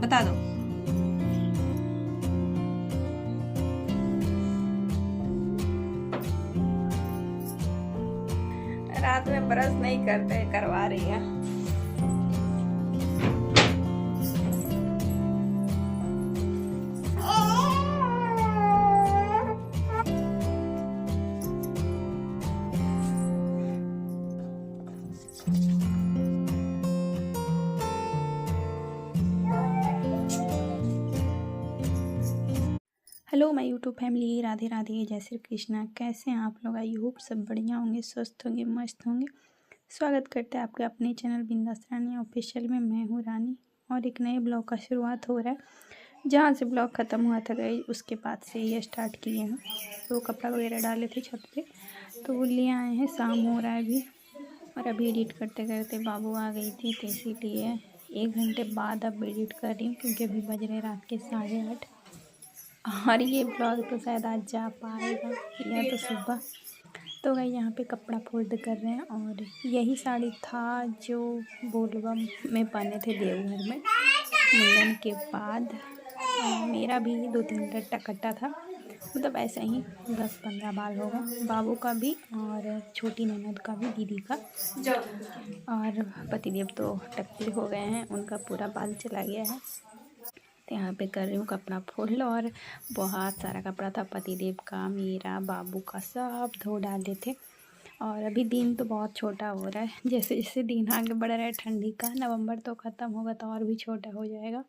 बता दो। रात में ब्रश नहीं करते, करवा रही है। Hello my YouTube family, Radhe Radhe, जय श्री कृष्णा। कैसे हैं आप लोग? आई होप सब बढ़िया होंगे, स्वस्थ होंगे, मस्त होंगे। स्वागत करते हैं आपके अपने चैनल बिंदास रानी ऑफिशियल में। मैं हूँ रानी और एक नए ब्लॉग का शुरुआत हो रहा है। जहाँ से ब्लॉग ख़त्म हुआ था गई उसके बाद से ये स्टार्ट किए हैं। तो कपड़ा वगैरह डाले थे छत पे, तो वो ले आए हैं। शाम हो रहा है अभी, और अभी एडिट करते करते बाबू आ गई थी, तो इसीलिए 1 घंटे बाद अब एडिट कर रही हूँ, क्योंकि अभी बज रहे रात के 8:30। और ये ब्लॉग तो शायद आज जा पाएगा या तो सुबह। तो भाई यहाँ पे कपड़ा फोल्ड कर रहे हैं, और यही साड़ी था जो बोलबम में पहने थे देवघर में मुंडन के बाद। मेरा भी 2-3 रट्टा कट्टा था, मतलब ऐसे ही 10-15 बाल होगा, बाबू का भी और छोटी ननद का भी, दीदी का। और पतिदेव तो टक्के हो गए हैं, उनका पूरा बाल चला गया है। तो यहाँ पे कर रही हूँ कपड़ा फोल्ड, और बहुत सारा कपड़ा था, पतिदेव का, मेरा, बाबू का, सब धो डाले थे। और अभी दिन तो बहुत छोटा हो रहा है, जैसे जैसे दिन आगे बढ़ रहा है ठंडी का। नवंबर तो ख़त्म होगा तो और भी छोटा हो जाएगा।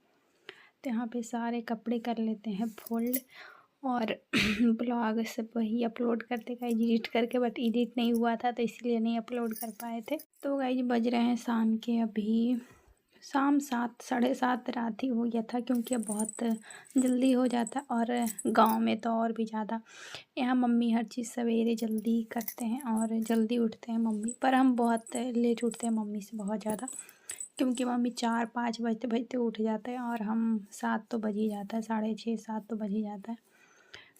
तो यहाँ पे सारे कपड़े कर लेते हैं फोल्ड, और ब्लॉग सब वही अपलोड करते गाइज एडिट करके, बट एडिट नहीं हुआ था तो इसलिए नहीं अपलोड कर पाए थे। तो गाइज बज रहे हैं शाम के, अभी शाम 7, 7:30 रात ही हो गया था, क्योंकि अब बहुत जल्दी हो जाता। और गांव में तो और भी ज़्यादा। यहाँ मम्मी हर चीज़ सवेरे जल्दी करते हैं और जल्दी उठते हैं मम्मी, पर हम बहुत लेट उठते हैं मम्मी से, बहुत ज़्यादा। क्योंकि मम्मी 4-5 बजते बजते उठ जाते हैं, और हम 7 तो बज ही जाता है, 6:30-7 तो बज ही जाता है।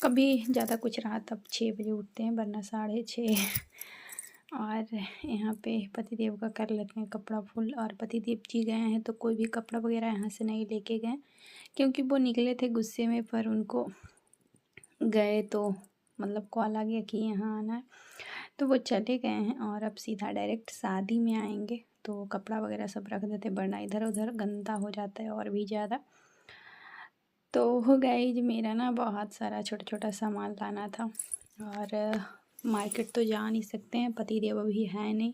कभी ज़्यादा कुछ रहा तब 6 बजे उठते हैं, वरना 6:30। और यहाँ पे पतिदेव का कर लेते हैं कपड़ा फुल। और पतिदेव जी गए हैं तो कोई भी कपड़ा वगैरह यहाँ से नहीं लेके गए, क्योंकि वो निकले थे गुस्से में, पर उनको गए तो मतलब कॉल आ गया कि यहाँ आना है, तो वो चले गए हैं। और अब सीधा डायरेक्ट शादी में आएंगे, तो कपड़ा वगैरह सब रख देते, वरना इधर उधर गंदा हो जाता है और भी ज़्यादा। तो हो गाइज मेरा ना बहुत सारा छोटा छोटा सामान लाना था, और मार्केट तो जा नहीं सकते हैं, पतिदेव अभी है नहीं।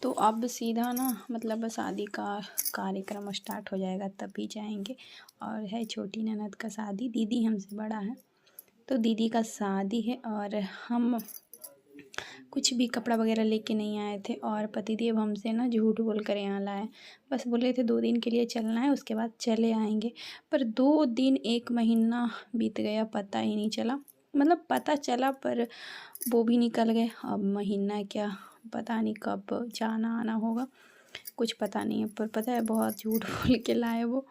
तो अब सीधा ना मतलब शादी का कार्यक्रम स्टार्ट हो जाएगा तभी जाएंगे। और है छोटी ननद का शादी, दीदी हमसे बड़ा है, तो दीदी का शादी है। और हम कुछ भी कपड़ा वगैरह लेके नहीं आए थे, और पतिदेव हमसे ना झूठ बोल कर यहाँ लाए। बस बोले थे 2 दिन के लिए चलना है, उसके बाद चले आएंगे। पर 2 दिन 1 महीना बीत गया, पता ही नहीं चला। मतलब पता चला पर वो भी निकल गए। अब महीना क्या, पता नहीं कब जाना आना होगा, कुछ पता नहीं है। पर पता है बहुत झूठ बोल के लाए वो।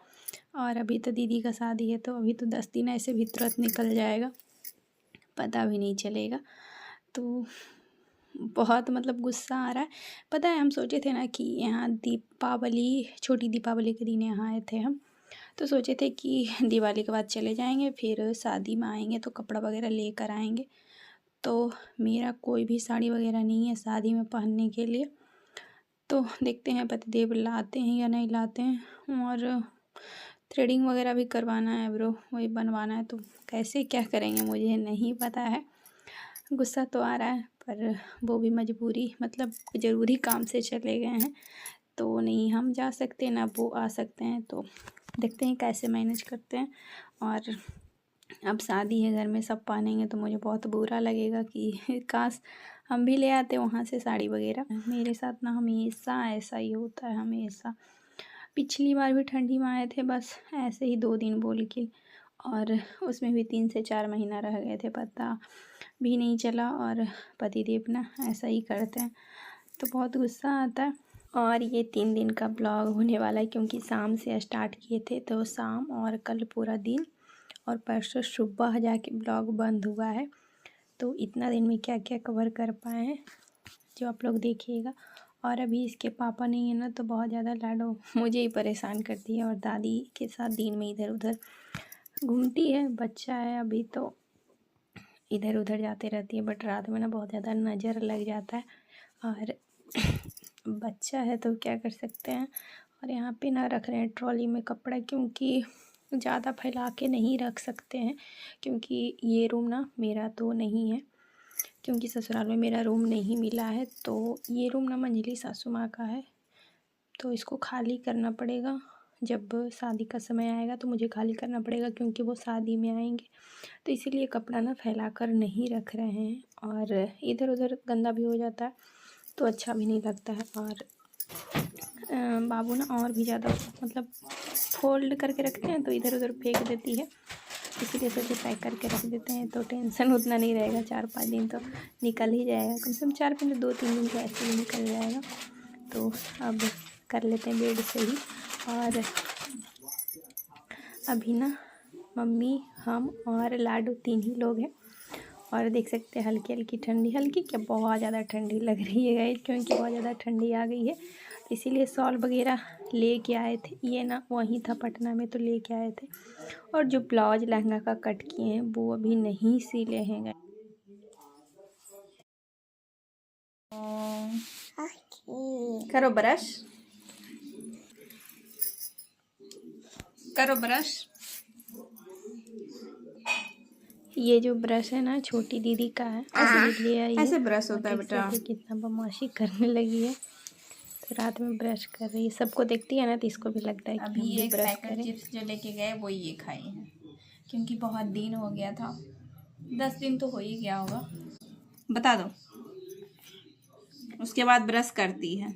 और अभी तो दीदी का शादी है, तो अभी तो 10 दिन ऐसे भी तुरंत निकल जाएगा, पता भी नहीं चलेगा। तो बहुत मतलब गुस्सा आ रहा है। पता है हम सोचे थे ना कि यहाँ दीपावली, छोटी दीपावली के दिन यहाँ आए थे हम, तो सोचे थे कि दिवाली के बाद चले जाएंगे, फिर शादी में आएंगे तो कपड़ा वगैरह लेकर आएंगे। तो मेरा कोई भी साड़ी वगैरह नहीं है शादी में पहनने के लिए, तो देखते हैं पतिदेव लाते हैं या नहीं लाते हैं। और थ्रेडिंग वगैरह भी करवाना है, ब्रो वही बनवाना है, तो कैसे क्या करेंगे मुझे नहीं पता है। गुस्सा तो आ रहा है, पर वो भी मजबूरी, मतलब ज़रूरी काम से चले गए हैं, तो नहीं हम जा सकते ना वो आ सकते हैं। तो देखते हैं कैसे मैनेज करते हैं। और अब शादी है, घर में सब पहनेंगे तो मुझे बहुत बुरा लगेगा कि काश हम भी ले आते वहाँ से साड़ी वगैरह। मेरे साथ ना हमेशा ऐसा ही होता है, हमेशा। पिछली बार भी ठंडी में आए थे, बस ऐसे ही 2 दिन बोल के, और उसमें भी 3 से 4 महीना रह गए थे, पता भी नहीं चला। और पतिदेव ना ऐसा ही करते हैं, तो बहुत गुस्सा आता है। और ये 3 दिन का ब्लॉग होने वाला है, क्योंकि शाम से स्टार्ट किए थे, तो शाम और कल पूरा दिन, और परसों सुबह जाके ब्लॉग बंद हुआ है। तो इतना दिन में क्या क्या कवर कर पाए हैं जो आप लोग देखिएगा। और अभी इसके पापा नहीं है ना, तो बहुत ज़्यादा लाडो मुझे ही परेशान करती है और दादी के साथ दिन में इधर उधर घूमती है। बच्चा है अभी तो इधर उधर जाते रहती है, बट रात में ना बहुत ज़्यादा नज़र लग जाता है और बच्चा है तो क्या कर सकते हैं। और यहाँ पे ना रख रहे हैं ट्रॉली में कपड़ा, क्योंकि ज़्यादा फैला के नहीं रख सकते हैं, क्योंकि ये रूम ना मेरा तो नहीं है, क्योंकि ससुराल में मेरा रूम नहीं मिला है। तो ये रूम ना मंझली सासू माँ का है, तो इसको खाली करना पड़ेगा। जब शादी का समय आएगा तो मुझे खाली करना पड़ेगा, क्योंकि वो शादी में आएंगे। तो इसीलिए कपड़ा ना फैला कर नहीं रख रहे हैं, और इधर उधर गंदा भी हो जाता है तो अच्छा भी नहीं लगता है। और बाबू ना और भी ज़्यादा मतलब फोल्ड करके रखते हैं तो इधर उधर फेंक देती है, इसीलिए सोचे पैक करके रख देते हैं तो टेंशन उतना नहीं रहेगा। 4-5 दिन तो निकल ही जाएगा, कम से कम 4 दिन 2-3 दिन तो ऐसे ही निकल जाएगा। तो अब कर लेते हैं बेड से ही। और अभी ना मम्मी, हम और लाडू 3 ही लोग हैं। और देख सकते हैं हल्की हल्की ठंडी, हल्की क्या बहुत ज़्यादा ठंडी लग रही है गाइस, क्योंकि बहुत ज़्यादा ठंडी आ गई है। इसीलिए शॉल वगैरह लेके आए थे, ये ना वहीं था पटना में तो लेके आए थे। और जो ब्लाउज लहंगा का कट किए हैं वो अभी नहीं सिले हैं गाइस। करो ब्रश, करो ब्रश। ये जो ब्रश है ना छोटी दीदी का है, ऐसे ले आई है। ऐसे ब्रश होता है बेटा। कितना बदमाशी करने लगी है, तो रात में ब्रश कर रही है। सबको देखती है ना तो इसको भी लगता है कि अभी हम भी एक ब्रश पैकेट करें। चिप्स जो लेके गए वो ये खाई हैं, क्योंकि बहुत दिन हो गया था, 10 दिन तो हो ही गया होगा। बता दो। उसके बाद ब्रश करती है।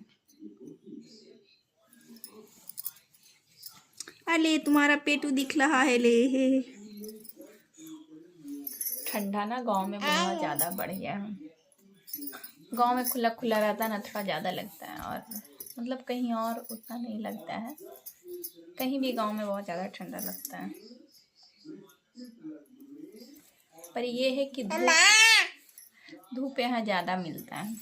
अले तुम्हारा पेटू दिख रहा है ले। ठंडा ना गांव में बहुत ज़्यादा बढ़ गया है। गांव में खुला खुला रहता है ना, थोड़ा ज़्यादा लगता है, और मतलब कहीं और उतना नहीं लगता है। कहीं भी गांव में बहुत ज़्यादा ठंडा लगता है, पर ये है कि धूप यहाँ ज़्यादा मिलता है।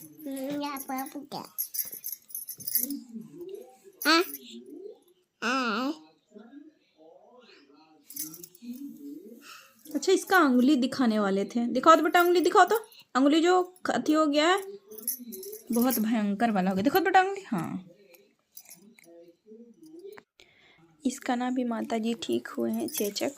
अच्छा, इसका अंगुली दिखाने वाले थे, दिखाओ तो बेटा अंगुली दिखाओ तो। अंगुली जो अथी हो गया है बहुत भयंकर वाला हो गया, देखो तो बेटा अंगुली। हाँ, इसका ना भी माता जी ठीक हुए हैं चेचक,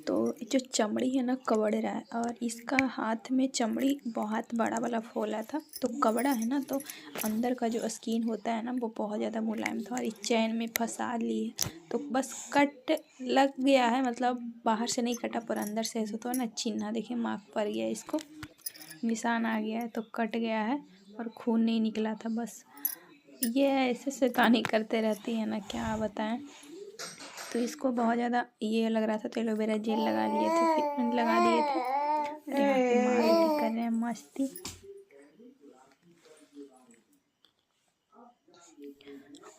तो जो चमड़ी है ना कवड़ रहा है, और इसका हाथ में चमड़ी बहुत बड़ा वाला फूला था, तो कवड़ा है ना, तो अंदर का जो स्किन होता है ना वो बहुत ज़्यादा मुलायम था, और इस चैन में फंसा ली है तो बस कट लग गया है। मतलब बाहर से नहीं कटा पर अंदर से ऐसा तो ना चिन्ह, देखिए मार्क पड़ गया, इसको निशान आ गया है तो कट गया है, और खून नहीं निकला था। बस ये ऐसे शैतानी करते रहती है ना, क्या बताएं। तो इसको बहुत ज़्यादा ये लग रहा था तो एलोवेरा जेल लगा लिए थे, फिर लगा दिए थे। और यहाँ पे माँ बेटी कर रहे हैं मस्ती।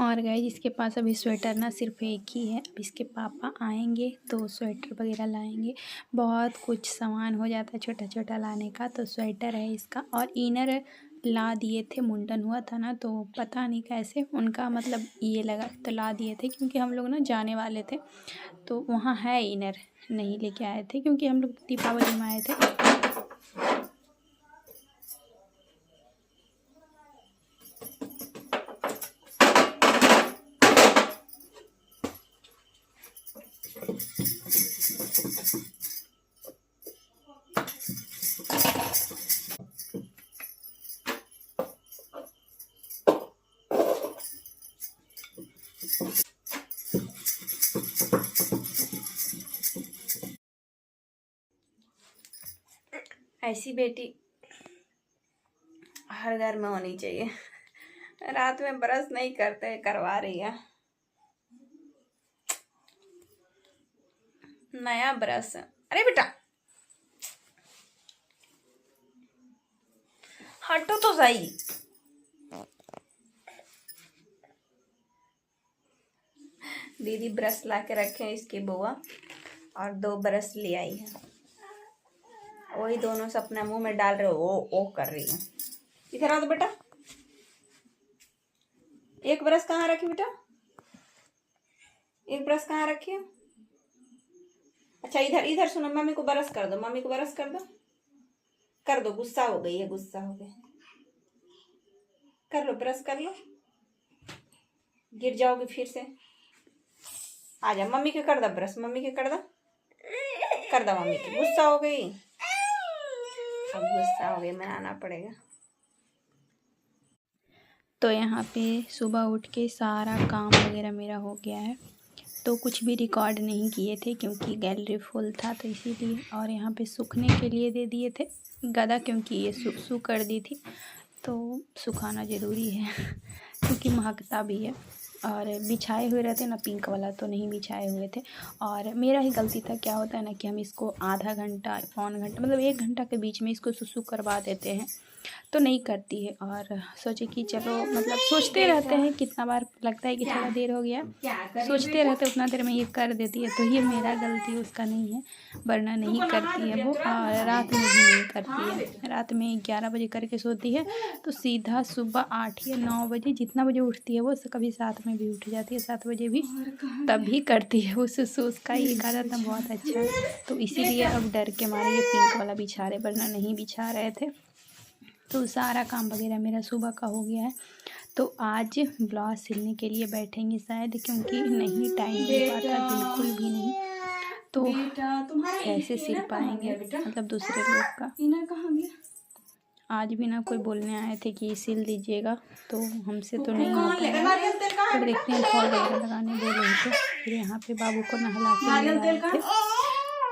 और गाइस इसके पास अभी स्वेटर ना सिर्फ एक ही है, अब इसके पापा आएंगे तो स्वेटर वगैरह लाएंगे। बहुत कुछ सामान हो जाता है छोटा छोटा लाने का, तो स्वेटर है इसका, और इनर ला दिए थे। मुंडन हुआ था ना, तो पता नहीं कैसे उनका मतलब ये लगा तो ला दिए थे, क्योंकि हम लोग ना जाने वाले थे तो वहाँ है इनर, नहीं लेके आए थे, क्योंकि हम लोग दीपावली में आए थे। ऐसी बेटी हर घर में होनी चाहिए। रात में ब्रश नहीं करते, करवा रही है नया ब्रश। अरे बेटा हटो तो सही। दीदी ब्रश ला के रखे हैं इसकी बुआ, और 2 ब्रश ले आई है, वही दोनों से अपने मुंह में डाल रहे हो, ओ कर रही है। इधर आओ तो बेटा। एक ब्रश कहाँ रखी बेटा? एक ब्रश कहाँ रखी है? अच्छा इधर इधर सुनो, मम्मी को ब्रश कर दो, मम्मी को ब्रश कर दो, कर दो। गुस्सा हो गई है, गुस्सा हो गई। कर लो, ब्रश कर लो, गिर जाओगे फिर से। आ जा, मम्मी के कर दो ब्रश, मम्मी के कर दो, कर दो मम्मी के। गुस्सा हो गई, अब गुस्सा हो गई, मनाना पड़ेगा। तो यहाँ पे सुबह उठ के सारा काम वगैरह मेरा हो गया है। तो कुछ भी रिकॉर्ड नहीं किए थे क्योंकि गैलरी फुल था, तो इसीलिए। और यहाँ पे सूखने के लिए दे दिए थे गदा, क्योंकि ये सूख कर दी थी, तो सुखाना ज़रूरी है क्योंकि महकता भी है। और बिछाए हुए रहते ना, पिंक वाला तो नहीं बिछाए हुए थे। और मेरा ही गलती था। क्या होता है ना कि हम इसको आधा घंटा, पौन घंटा, मतलब 1 घंटा के बीच में इसको सुसु करवा देते हैं, तो नहीं करती है। और सोचे कि चलो, मतलब सोचते रहते हैं, कितना बार लगता है कि थोड़ा देर हो गया, सोचते रहते उतना देर में ये कर देती है। तो ये मेरा गलती, उसका नहीं है, वरना नहीं करती है वो। और रात में भी नहीं करती है, रात में 11 बजे करके सोती है, तो सीधा सुबह 8 या 9 बजे, जितना बजे उठती है वो, कभी 7 में भी उठ जाती है, 7 बजे भी, तभी करती है वो सुसु। उसका ये आदत ना बहुत अच्छा है, तो इसीलिए अब डर के मारे ये पिंक वाला बिछा रहे, वरना नहीं बिछा रहे थे। तो सारा काम वगैरह मेरा सुबह का हो गया है। तो आज ब्लाउज सिलने के लिए बैठेंगे शायद, क्योंकि नहीं टाइम मिल पाता, बिल्कुल भी नहीं। तो कैसे सिल पाएंगे, मतलब दूसरे लोग का। आज भी ना कोई बोलने आए थे कि सिल दीजिएगा, तो हमसे तो नहीं हो पाएगा। तो देखते हैं, फॉल वगैरह लगाने बोले थे। फिर यहाँ पे बाबू को नहला के ले आए थे।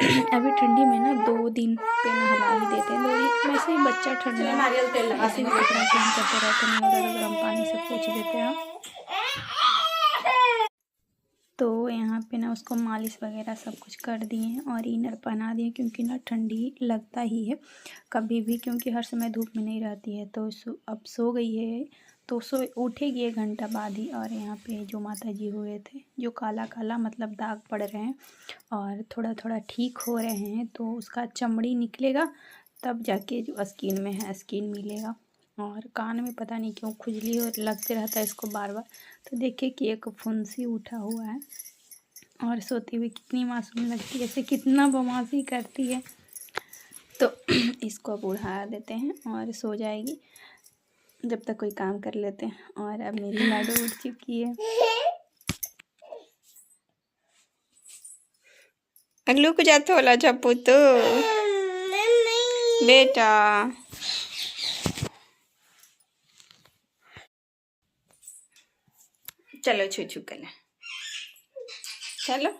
अभी ठंडी में ना 2 दिन पे नहला ही देते हैं, 2 दिन। वैसे ही बच्चा ठंडा ऐसे भी कपड़ा चेंज करते रहते हैं, उधर गर्म पानी से पोंछ देते हैं। तो यहाँ पे ना उसको मालिश वगैरह सब कुछ कर दिए हैं और इनर पहना दिए, क्योंकि ना ठंडी लगता ही है कभी भी, क्योंकि हर समय धूप में नहीं रहती है। तो अब सो गई है, तो उठेगी 1 घंटा बाद ही। और यहाँ पे जो माता जी हुए थे, जो काला काला मतलब दाग पड़ रहे हैं और थोड़ा थोड़ा ठीक हो रहे हैं, तो उसका चमड़ी निकलेगा, तब जाके जो स्किन में है, स्किन मिलेगा। और कान में पता नहीं क्यों खुजली हो लगते रहता है इसको बार बार। तो देखिए कि एक फुंसी उठा हुआ है, और सोती हुई कितनी मासूम लगती है, ऐसे कितना बदमाशी करती है। तो इसको अब उड़ा देते हैं और सो जाएगी, जब तक कोई काम कर लेते हैं। और अब मेरी लाडो उठ चुकी है। अगलू को जाते होला चप्पू तो बेटा। चलो छू छू कर ले, चलो।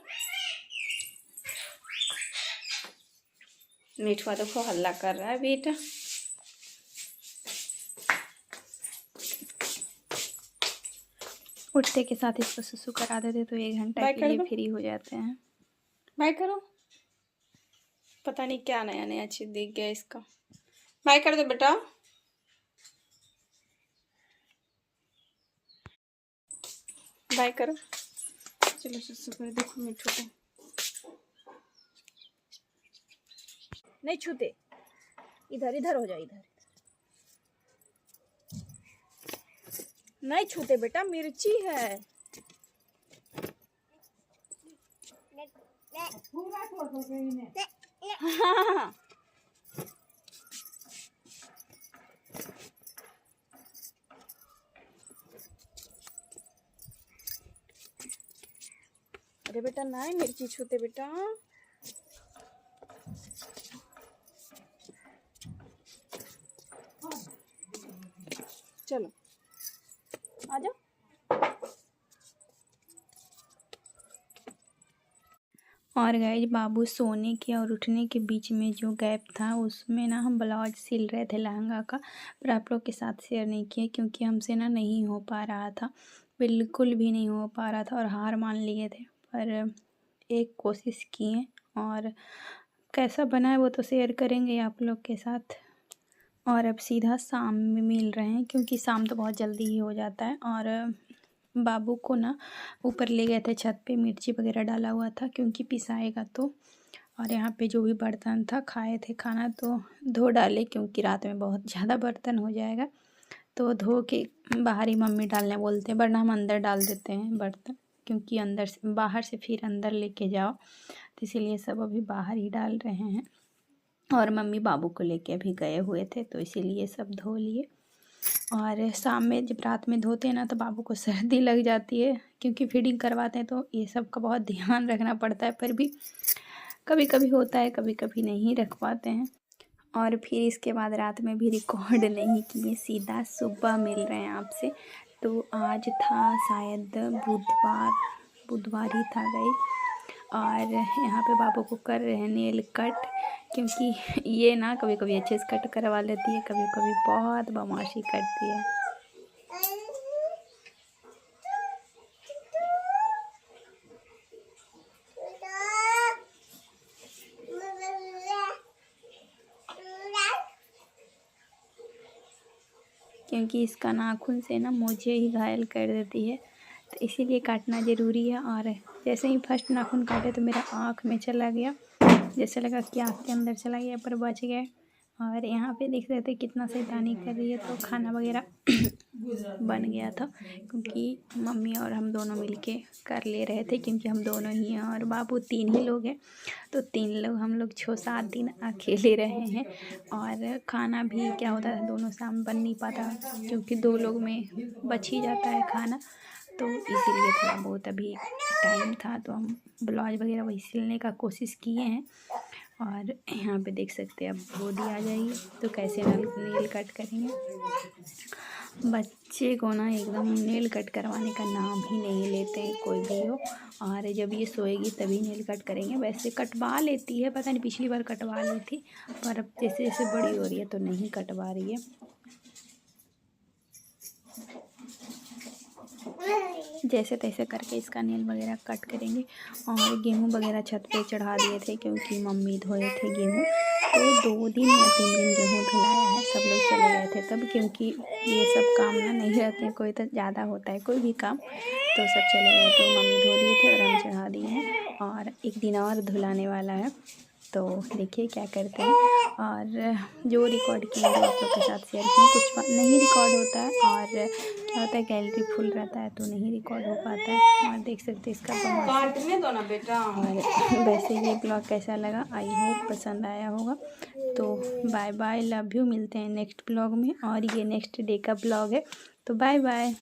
मीठुआ देखो हल्ला कर रहा है बेटा। उठते के साथ इसको सुसु करा देते, तो 1 घंटा के लिए फ्री हो जाते हैं। बाय करो। पता नहीं क्या नया नया चीज दिख गया इसका। बाय कर दो बेटा। बाय करो। चलो सुसु कर, देखो मिठू को नहीं छूते, इधर इधर हो जाए, इधर नहीं छूते बेटा, मिर्ची है। हाँ। अरे बेटा नहीं मिर्ची छूते बेटा। चलो आ जाओ। और गाइस, बाबू सोने के और उठने के बीच में जो गैप था, उसमें ना हम ब्लाउज सिल रहे थे लहंगा का, पर आप लोग के साथ शेयर नहीं किया क्योंकि हमसे ना नहीं हो पा रहा था, बिल्कुल भी नहीं हो पा रहा था, और हार मान लिए थे। पर एक कोशिश किए, और कैसा बना है वो तो शेयर करेंगे आप लोग के साथ। और अब सीधा शाम में मिल रहे हैं, क्योंकि शाम तो बहुत जल्दी ही हो जाता है। और बाबू को ना ऊपर ले गए थे छत पे, मिर्ची वगैरह डाला हुआ था क्योंकि पिसाएगा तो। और यहाँ पे जो भी बर्तन था, खाए थे खाना, तो धो डाले क्योंकि रात में बहुत ज़्यादा बर्तन हो जाएगा। तो धो के बाहर ही मम्मी डालने बोलते हैं, वरना हम अंदर डाल देते हैं बर्तन, क्योंकि अंदर से बाहर से फिर अंदर लेके जाओ, तो इसीलिए सब अभी बाहर ही डाल रहे हैं। और मम्मी बाबू को लेके अभी गए हुए थे, तो इसीलिए सब धो लिए। और शाम में जब रात में धोते हैं ना तो बाबू को सर्दी लग जाती है, क्योंकि फीडिंग करवाते हैं, तो ये सब का बहुत ध्यान रखना पड़ता है। पर भी कभी कभी होता है, कभी कभी नहीं रख पाते हैं। और फिर इसके बाद रात में भी रिकॉर्ड नहीं किए, सीधा सुबह मिल रहे हैं आपसे। तो आज था शायद बुधवार ही था गई। और यहाँ पे बाबू को कर रहे हैं नेल कट, क्योंकि ये ना कभी कभी अच्छे से कट करवा लेती है, कभी कभी बहुत बदमाशी करती है। क्योंकि इसका नाखून से ना मुझे ही घायल कर देती है, तो इसीलिए काटना ज़रूरी है। और जैसे ही फर्स्ट नाखून काटे तो मेरा आँख में चला गया, जैसे लगा कि आँख के अंदर चला गया, पर बच गए। और यहाँ पे देख रहे थे कितना शैतानी कर रही है, तो खाना वगैरह बन गया था, क्योंकि मम्मी और हम दोनों मिलके कर ले रहे थे, क्योंकि हम दोनों ही हैं और बाबू 3 ही लोग हैं, तो 3 लोग हम लोग 6-7 दिन अकेले रहे हैं। और खाना भी क्या होता है, दोनों शाम बन नहीं पाता, क्योंकि 2 लोग में बच ही जाता है खाना, तो इसीलिए थोड़ा बहुत अभी टाइम था, तो हम ब्लाउज वगैरह वही सिलने का कोशिश किए हैं। और यहाँ पे देख सकते हैं अब बोदी आ जाएगी, तो कैसे नेल कट करेंगे। बच्चे को ना एकदम नेल कट करवाने का नाम ही नहीं लेते हैं, कोई भी हो। और जब ये सोएगी तभी नेल कट करेंगे। वैसे कटवा लेती है, पता नहीं पिछली बार कटवा ली थी, पर अब जैसे जैसे बड़ी हो रही है तो नहीं कटवा रही है। जैसे तैसे करके इसका नेल वगैरह कट करेंगे। और गेहूँ वगैरह छत पे चढ़ा दिए थे, क्योंकि मम्मी धोए थे गेहूँ, तो 2 दिन या 3 दिन गेहूँ धुलाया है। सब लोग चले गए थे तब, क्योंकि ये सब काम ना नहीं रहते हैं, कोई तो ज़्यादा होता है कोई भी काम, तो सब चले गए, तो मम्मी धो दिए थे और हम चढ़ा दिए हैं। और 1 दिन और धुलाने वाला है, तो देखिए क्या करते हैं। और जो रिकॉर्ड किए वो आप लोग के साथ शेयर किए, कुछ नहीं रिकॉर्ड होता है, और क्या होता है गैलरी फुल रहता है तो नहीं रिकॉर्ड हो पाता है। और देख सकते हैं इसका काटने दो ना बेटा। और वैसे ये ब्लॉग कैसा लगा, आई होप पसंद आया होगा। तो बाय बाय, लव यू, मिलते हैं नेक्स्ट ब्लॉग में। और ये नेक्स्ट डे का ब्लॉग है, तो बाय बाय।